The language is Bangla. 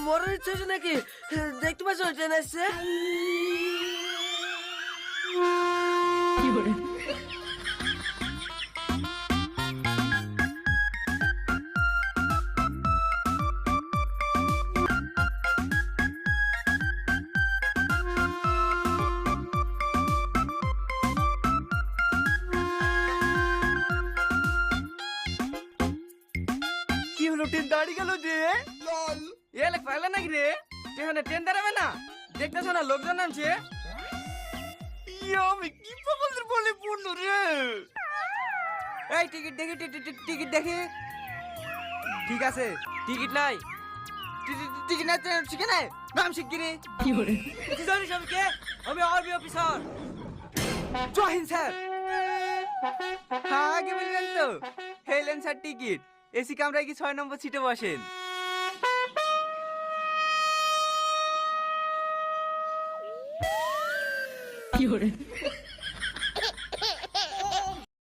মরার ইচ্ছে হচ্ছে নাকি? দেখতে পাচ্ছ ট্রেন আসছে। কি হলো, ট্রেন দাঁড়িয়ে গেল যে? এ লেখ পাইলে নাকি রে? এখানে ট্রেন দাঁড়াবে না, দেখতেছো না লোকজন নামছে। আমি কি পাগলের বলে পড়লো রে? এই টিকিট দেখি, টিকিট দেখি। ঠিক আছে, টিকিট নাই। টিকিট নাই, শিখে নাই, নাম শিগগিরি। তুই জানিস আমি কে? আমি আর্মি অফিসার। জয় হিন্দ স্যার। হ্যাঁ, আগে বলবেন তো। হেলেন স্যার টিকিট, এসি কামরায় কি 6 নম্বর সিটে বসেন।